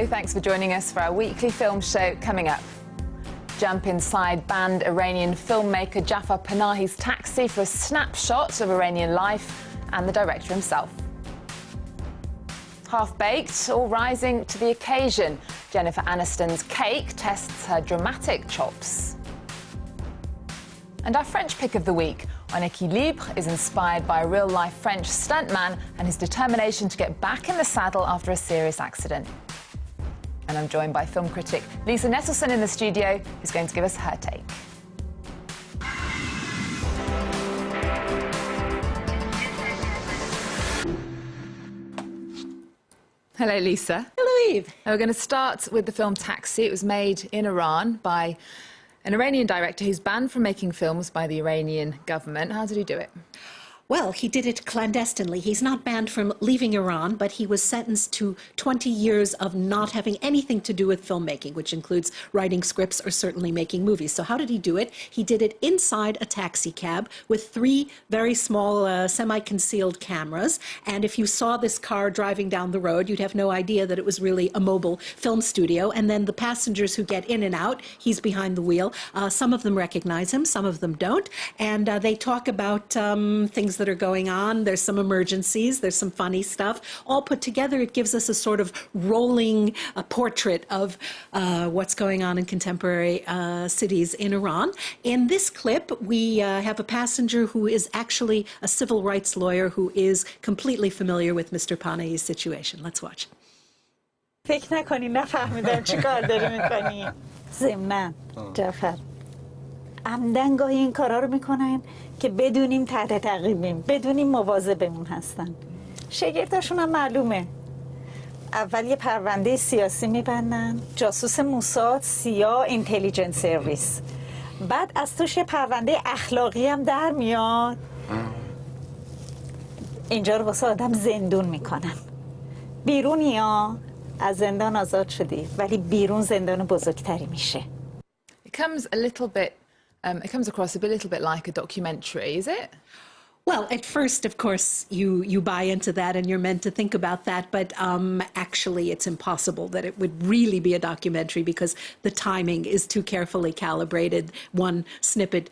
thanks for joining us for our weekly film show. Coming up, jump inside banned Iranian filmmaker Jafar Panahi's taxi for a snapshot of Iranian life and the director himself. Half-baked or rising to the occasion, Jennifer Aniston's Cake tests her dramatic chops. And our French pick of the week on Equilibre is inspired by a real-life French stuntman and his determination to get back in the saddle after a serious accident. And I'm joined by film critic Lisa Nesselson in the studio, who's going to give us her take. Hello, Lisa. Hello, Eve. Now we're going to start with the film Taxi. It was made in Iran by an Iranian director who's banned from making films by the Iranian government. How did he do it? Well, he did it clandestinely. He's not banned from leaving Iran, but he was sentenced to 20 years of not having anything to do with filmmaking, which includes writing scripts or certainly making movies. So how did he do it? He did it inside a taxi cab with 3 very small semi-concealed cameras. And if you saw this car driving down the road, you'd have no idea that it was really a mobile film studio. And then the passengers who get in and out, he's behind the wheel. Some of them recognize him, some of them don't. And they talk about things that are going on. There's some emergencies, there's some funny stuff. All put together, it gives us a sort of rolling portrait of what's going on in contemporary cities in Iran. In this clip, we have a passenger who is actually a civil rights lawyer who is completely familiar with Mr. Panahi's situation. Let's watch. فکر نکنی نفهمیدم چی کار داری میکنی. ضمناً جعفر عمدن گاهی این کارا رو میکنن که بدونیم تحت تعقیبیم، بدونیم مواظبمون هستن. شگفتاشون هم معلومه. اول یه پرونده سیاسی میبندن، جاسوس موساد، سیا، اینتلیجنس سرویس. بعد از توش یه پرونده اخلاقی هم در میاد. اینجا رو واسه آدم زندون میکنن. بیرونی ها از زندان آزاد شدی، ولی بیرون زندان بزرگتری میشه. It comes a little bit it comes across a little bit like a documentary, is it? Well, at first, of course, you buy into that and you're meant to think about that, but actually it's impossible that it would really be a documentary because the timing is too carefully calibrated. One snippet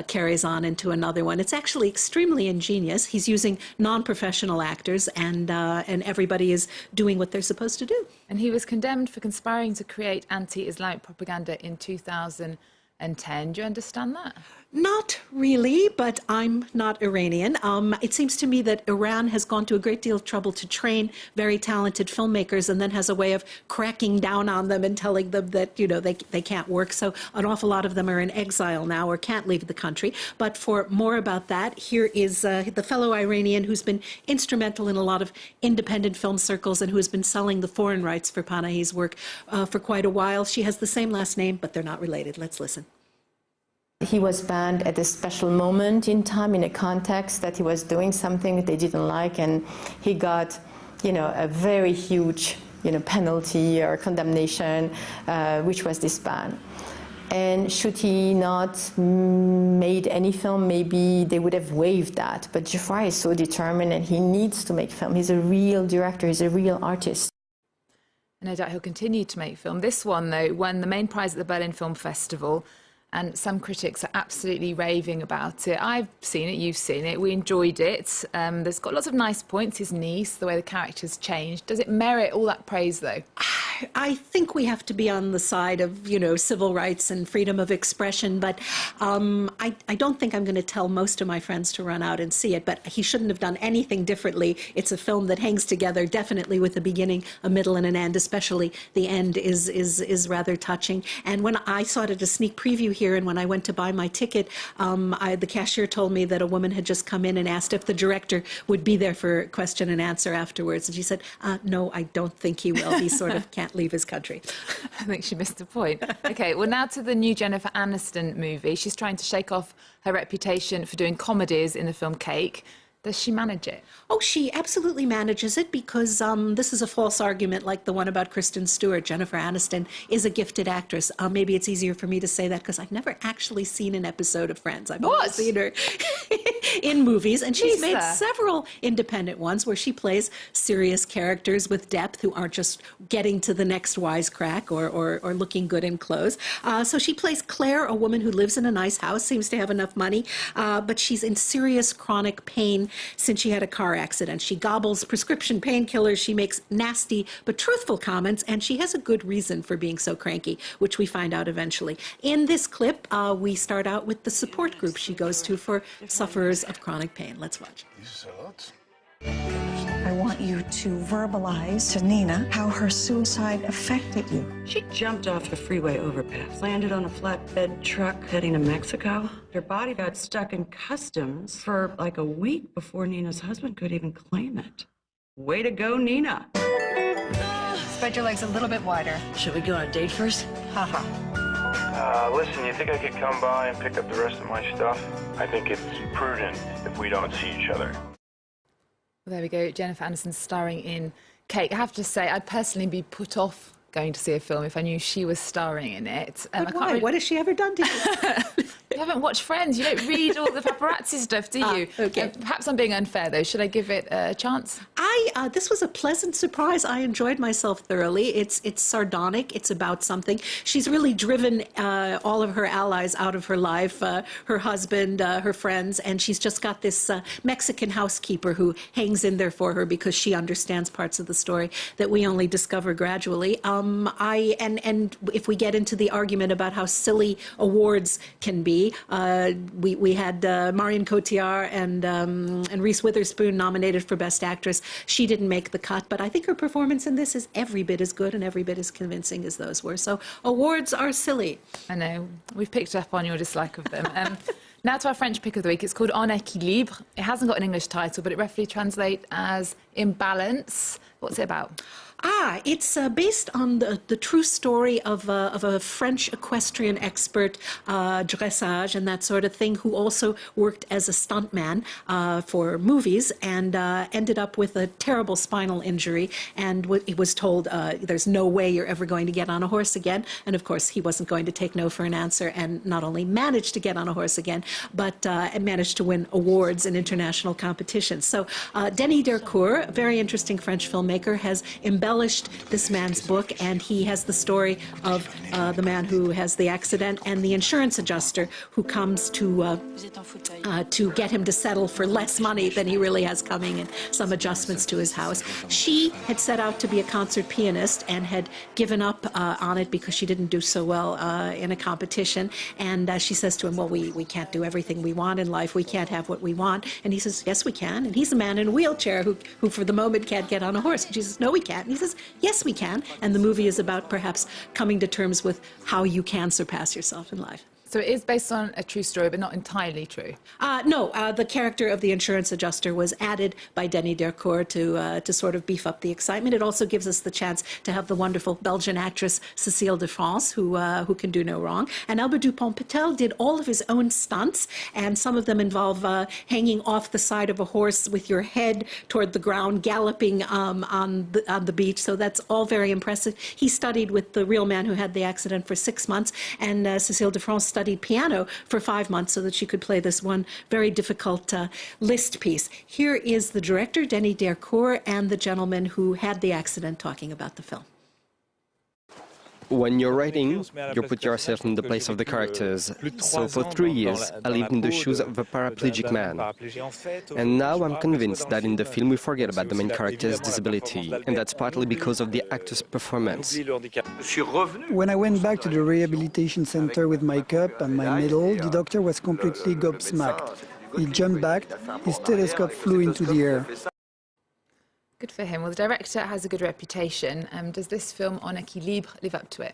carries on into another one. It's actually extremely ingenious. He's using non-professional actors and everybody is doing what they're supposed to do. And he was condemned for conspiring to create anti-Islamic propaganda in 2010. Do you understand that? Not really, but I'm not Iranian. It seems to me that Iran has gone to a great deal of trouble to train very talented filmmakers and then has a way of cracking down on them and telling them that, you know, they can't work. So an awful lot of them are in exile now or can't leave the country. But for more about that, here is the fellow Iranian who's been instrumental in a lot of independent film circles and who has been selling the foreign rights for Panahi's work for quite a while. She has the same last name, but they're not related. Let's listen. He was banned at a special moment in time, in a context that he was doing something that they didn't like, and he got, you know, a very huge, you know, penalty or condemnation, which was this ban. And should he not made any film, maybe they would have waived that. But Jafar is so determined, and he needs to make film. He's a real director. He's a real artist. No doubt he'll continue to make film. This one, though, won the main prize at the Berlin Film Festival. And some critics are absolutely raving about it. I've seen it, you've seen it, we enjoyed it. There's got lots of nice points, his niece, the way the character's changed. Does it merit all that praise, though? I think we have to be on the side of, you know, civil rights and freedom of expression, but I don't think I'm going to tell most of my friends to run out and see it, but he shouldn't have done anything differently. It's a film that hangs together, definitely with a beginning, a middle, and an end, especially the end is rather touching. And when I saw it at a sneak preview here, and when I went to buy my ticket, the cashier told me that a woman had just come in and asked if the director would be there for question and answer afterwards. And she said, no, I don't think he will. He sort of can't leave his country. I think she missed the point. OK, well, now to the new Jennifer Aniston movie. She's trying to shake off her reputation for doing comedies in the film Cake. Does she manage it? Oh, she absolutely manages it because this is a false argument like the one about Kristen Stewart. Jennifer Aniston is a gifted actress. Maybe it's easier for me to say that because I've never actually seen an episode of Friends. I've only seen her in movies, and she's made several independent ones where she plays serious characters with depth who aren't just getting to the next wisecrack or looking good in clothes. So she plays Claire, a woman who lives in a nice house, seems to have enough money, but she's in serious chronic pain since she had a car accident. She gobbles prescription painkillers, she makes nasty but truthful comments, and she has a good reason for being so cranky, which we find out eventually. In this clip, we start out with the support group she goes to for sufferers of chronic pain. Let's watch. I want you to verbalize to Nina how her suicide affected you. She jumped off a freeway overpass, landed on a flatbed truck heading to Mexico. Her body got stuck in customs for like a week before Nina's husband could even claim it. Way to go, Nina. Spread your legs a little bit wider. Should we go on a date first? Listen, you think I could come by and pick up the rest of my stuff? I think it's prudent if we don't see each other. Well, there we go. Jennifer Aniston starring in Cake. I have to say, I'd personally be put off going to see a film if I knew she was starring in it. But why? What has she ever done to you? You haven't watched Friends. You don't read all the paparazzi stuff, do you? Okay. Perhaps I'm being unfair, though. Should I give it a chance? This was a pleasant surprise. I enjoyed myself thoroughly. It's sardonic. It's about something. She's really driven all of her allies out of her life, her husband, her friends, and she's just got this Mexican housekeeper who hangs in there for her because she understands parts of the story that we only discover gradually. And if we get into the argument about how silly awards can be, we had Marion Cotillard and Reese Witherspoon nominated for Best Actress. She didn't make the cut, but I think her performance in this is every bit as good and every bit as convincing as those were. So awards are silly. I know. We've picked up on your dislike of them. Now to our French pick of the week. It's called En Equilibre. It hasn't got an English title, but it roughly translates as In Balance. What's it about? It's based on the true story of a French equestrian expert, dressage and that sort of thing, who also worked as a stuntman for movies and ended up with a terrible spinal injury. And he was told, there's no way you're ever going to get on a horse again. And of course, he wasn't going to take no for an answer, and not only managed to get on a horse again, but managed to win awards in international competitions. So Denis Dercourt, a very interesting French filmmaker, has embellished this man's book, and he has the story of the man who has the accident and the insurance adjuster who comes to get him to settle for less money than he really has coming, and some adjustments to his house. She had set out to be a concert pianist and had given up on it because she didn't do so well in a competition. And she says to him, well, we can't do everything we want in life. We can't have what we want. And he says, yes, we can. And he's a man in a wheelchair who for the moment can't get on a horse. And she says, no, we can't. And he says, yes, we can. And the movie is about perhaps coming to terms with how you can surpass yourself in life. So it is based on a true story, but not entirely true. No, the character of the insurance adjuster was added by Denis Dercourt to sort of beef up the excitement. It also gives us the chance to have the wonderful Belgian actress Cécile de France, who can do no wrong. And Albert Dupont-Patel did all of his own stunts, and some of them involve hanging off the side of a horse with your head toward the ground, galloping on the beach. So that's all very impressive. He studied with the real man who had the accident for 6 months, and Cécile de France studied piano for 5 months so that she could play this one very difficult Liszt piece. Here is the director, Denis Dercourt, and the gentleman who had the accident talking about the film. When you're writing, you put yourself in the place of the characters. So for 3 years, I lived in the shoes of a paraplegic man. And now I'm convinced that in the film we forget about the main character's disability, and that's partly because of the actor's performance. When I went back to the rehabilitation center with my cup and my medal, the doctor was completely gobsmacked. He jumped back, his stethoscope flew into the air. Good for him. Well, the director has a good reputation. Does this film, En Equilibre, live up to it?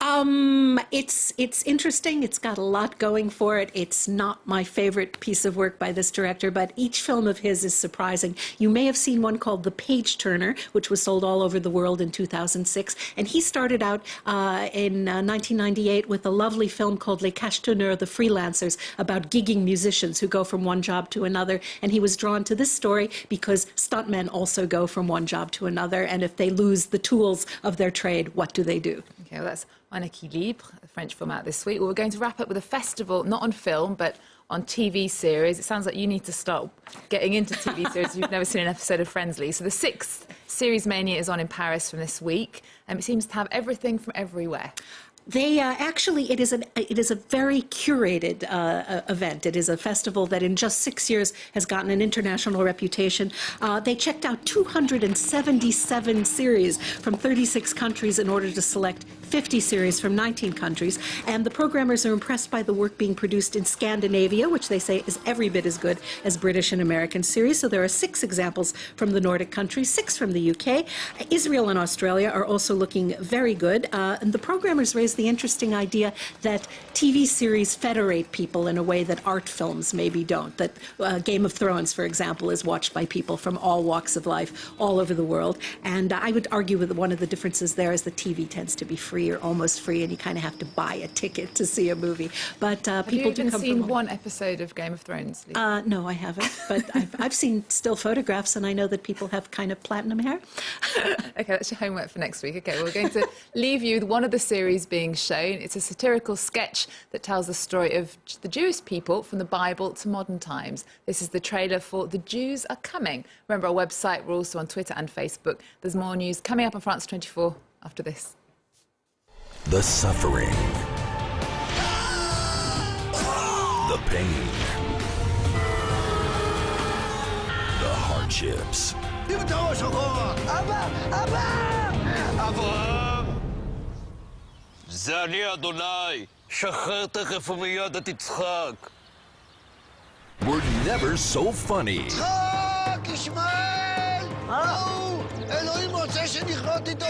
It's interesting. It's got a lot going for it. It's not my favorite piece of work by this director, but each film of his is surprising. You may have seen one called The Page Turner, which was sold all over the world in 2006. And he started out in 1998 with a lovely film called Les Cachetonneurs, The Freelancers, about gigging musicians who go from one job to another. And he was drawn to this story because stuntmen also go from one job to another. And if they lose the tools of their trade, what do they do? Okay, well, that's Equilibre, a French film out this week. Well, we're going to wrap up with a festival, not on film, but on TV series. It sounds like you need to start getting into TV series. You've never seen an episode of Friends, Lee. So the 6th Series Mania is on in Paris from this week. It seems to have everything from everywhere. They actually, it is a very curated event. It is a festival that in just 6 years has gotten an international reputation. They checked out 277 series from 36 countries in order to select 50 series from 19 countries. And the programmers are impressed by the work being produced in Scandinavia, which they say is every bit as good as British and American series. So there are 6 examples from the Nordic countries, 6 from the UK. Israel and Australia are also looking very good. And the programmers raised the interesting idea that TV series federate people in a way that art films maybe don't. That Game of Thrones, for example, is watched by people from all walks of life all over the world. And I would argue that one of the differences there is that TV tends to be free or almost free, and you kind of have to buy a ticket to see a movie. But people do come from... Have you even seen one episode of Game of Thrones, Lisa? No, I haven't. But I've seen still photographs, and I know that people have kind of platinum hair. Okay, that's your homework for next week. Okay, we're going to leave you with one of the series being shown. It's a satirical sketch that tells the story of the Jewish people from the Bible to modern times. This is the trailer for The Jews Are Coming. Remember our website, we're also on Twitter and Facebook. There's more news coming up on France 24 after this. The suffering, the pain, the hardships. זה אני אדוני, שחרר תכף ומיד את יצחק. Were never so funny. יצחק, ישמעאל! אלוהים רוצה שנכרות איתו